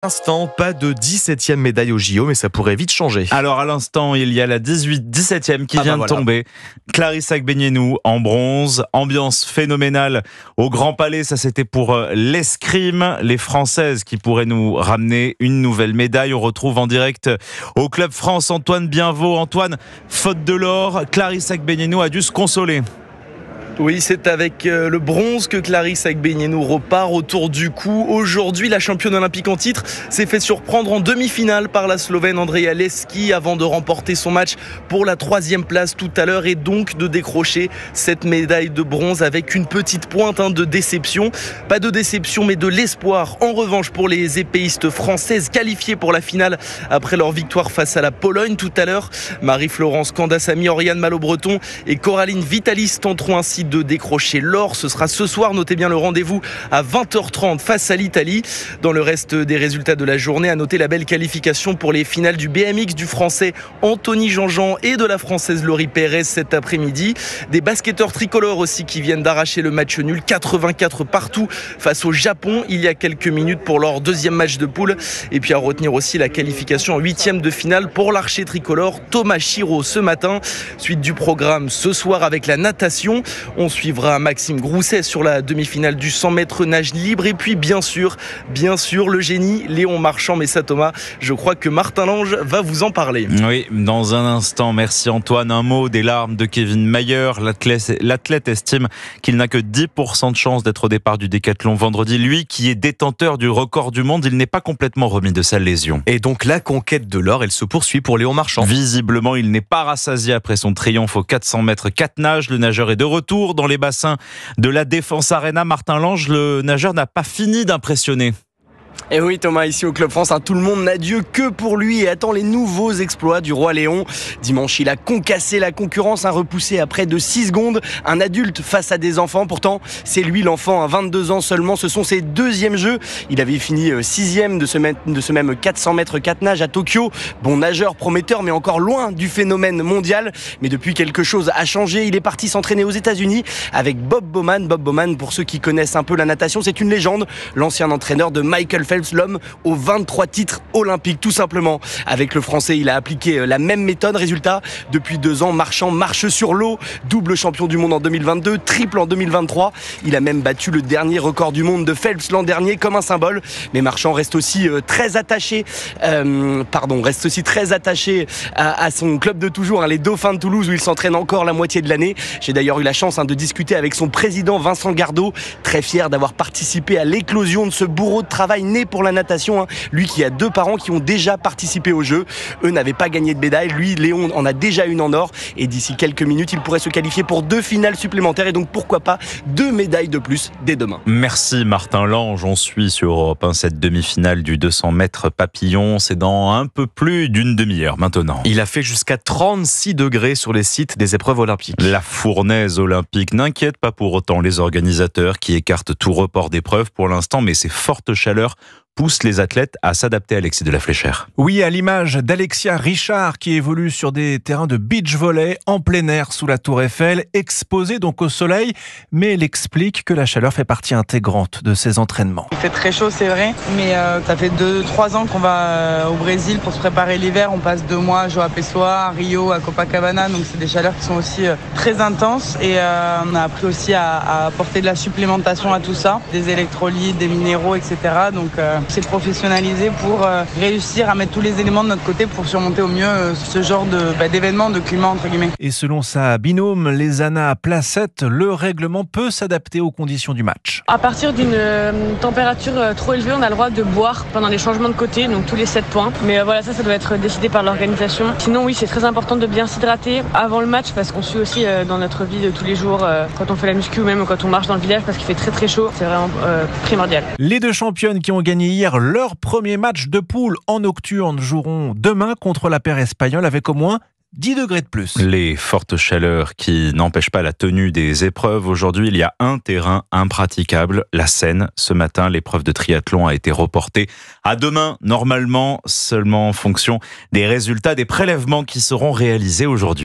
L'instant, pas de 17e médaille au JO, mais ça pourrait vite changer. Alors à l'instant, il y a la 17e qui vient de tomber. Clarisse Agbenienou en bronze. Ambiance phénoménale au Grand Palais. Ça, c'était pour l'escrime. Les Françaises qui pourraient nous ramener une nouvelle médaille. On retrouve en direct au Club France Antoine Bienvaux. Antoine, faute de l'or, Clarisse Agbenienou a dû se consoler. Oui, c'est avec le bronze que Clarisse Agbenienou repart autour du cou. Aujourd'hui, la championne olympique en titre s'est fait surprendre en demi-finale par la Slovène Andrea Leski avant de remporter son match pour la 3e place tout à l'heure et donc de décrocher cette médaille de bronze avec une petite pointe de déception. Pas de déception mais de l'espoir en revanche pour les épéistes françaises qualifiées pour la finale après leur victoire face à la Pologne tout à l'heure. Marie-Florence Candassamy, Oriane Malo-Breton et Coraline Vitalis tenteront ainsi de décrocher l'or. Ce sera ce soir, notez bien le rendez-vous à 20h30 face à l'Italie. Dans le reste des résultats de la journée, à noter la belle qualification pour les finales du BMX du français Anthony Jean-Jean et de la française Laurie Pérez cet après-midi. Des basketteurs tricolores aussi qui viennent d'arracher le match nul 84 partout face au Japon il y a quelques minutes pour leur deuxième match de poule. Et puis à retenir aussi la qualification en 8e de finale pour l'archer tricolore Thomas Chiraud ce matin. Suite du programme ce soir avec la natation. On suivra Maxime Grousset sur la demi-finale du 100 mètres nage libre. Et puis bien sûr, le génie Léon Marchand. Mais ça Thomas, je crois que Martin Lange va vous en parler. Oui, dans un instant. Merci Antoine. Un mot des larmes de Kevin Mayer. L'athlète estime qu'il n'a que 10% de chance d'être au départ du décathlon vendredi. Lui qui est détenteur du record du monde, il n'est pas complètement remis de sa lésion. Et donc la conquête de l'or, elle se poursuit pour Léon Marchand. Visiblement, il n'est pas rassasié après son triomphe aux 400 mètres 4 nages. Le nageur est de retour dans les bassins de la Défense Arena. Martin Lange, le nageur n'a pas fini d'impressionner. Et oui Thomas, ici au Club France, tout le monde n'a Dieu que pour lui et attend les nouveaux exploits du roi Léon. Dimanche, il a concassé la concurrence, repoussé à près de 6 secondes. Un adulte face à des enfants, pourtant c'est lui l'enfant, 22 ans seulement, ce sont ses deuxièmes jeux. Il avait fini 6e de ce même 400 mètres 4 nages à Tokyo. Bon nageur, prometteur, mais encore loin du phénomène mondial. Mais depuis, quelque chose a changé. Il est parti s'entraîner aux États-Unis avec Bob Bowman. Bob Bowman, pour ceux qui connaissent un peu la natation, c'est une légende. L'ancien entraîneur de Michael Phelps, l'homme aux 23 titres olympiques, tout simplement. Avec le français, il a appliqué la même méthode. Résultat, depuis 2 ans, Marchand marche sur l'eau. Double champion du monde en 2022, triple en 2023. Il a même battu le dernier record du monde de Phelps l'an dernier comme un symbole. Mais Marchand reste aussi très attaché à son club de toujours, les Dauphins de Toulouse, où il s'entraîne encore la moitié de l'année. J'ai d'ailleurs eu la chance de discuter avec son président Vincent Gardot, très fier d'avoir participé à l'éclosion de ce bourreau de travail né pour la natation. Lui qui a 2 parents qui ont déjà participé aux Jeux. Eux n'avaient pas gagné de médaille. Lui, Léon, en a déjà une en or. Et d'ici quelques minutes, il pourrait se qualifier pour 2 finales supplémentaires. Et donc, pourquoi pas 2 médailles de plus dès demain. Merci Martin Lange. On suit sur Europe 1 cette demi-finale du 200 mètres papillon. C'est dans un peu plus d'une demi-heure maintenant. Il a fait jusqu'à 36 degrés sur les sites des épreuves olympiques. La fournaise olympique n'inquiète pas pour autant les organisateurs qui écartent tout report d'épreuves pour l'instant. Mais ces fortes chaleurs pousse les athlètes à s'adapter. Alexis de la Fléchère. Oui, à l'image d'Alexia Richard qui évolue sur des terrains de beach volley en plein air sous la Tour Eiffel, exposée donc au soleil, mais elle explique que la chaleur fait partie intégrante de ses entraînements. Il fait très chaud, c'est vrai, mais ça fait 2-3 ans qu'on va au Brésil pour se préparer l'hiver. On passe 2 mois à João Pessoa, à Rio, à Copacabana, donc c'est des chaleurs qui sont aussi très intenses et on a appris aussi à apporter de la supplémentation à tout ça, des électrolytes, des minéraux, etc. Donc c'est professionnalisé pour réussir à mettre tous les éléments de notre côté pour surmonter au mieux ce genre d'événement, de climat entre guillemets. Et selon sa binôme, Lézana Placette, le règlement peut s'adapter aux conditions du match. À partir d'une température trop élevée, on a le droit de boire pendant les changements de côté, donc tous les 7 points. Mais voilà, ça doit être décidé par l'organisation. Sinon oui, c'est très important de bien s'hydrater avant le match parce qu'on suit aussi dans notre vie de tous les jours quand on fait la muscu ou même quand on marche dans le village parce qu'il fait très très chaud. C'est vraiment primordial. Les 2 championnes qui ont gagné hier leur premier match de poule en nocturne joueront demain contre la paire espagnole avec au moins 10 degrés de plus. Les fortes chaleurs qui n'empêchent pas la tenue des épreuves. Aujourd'hui, il y a un terrain impraticable, la Seine. Ce matin, l'épreuve de triathlon a été reportée à demain, normalement, seulement en fonction des résultats des prélèvements qui seront réalisés aujourd'hui.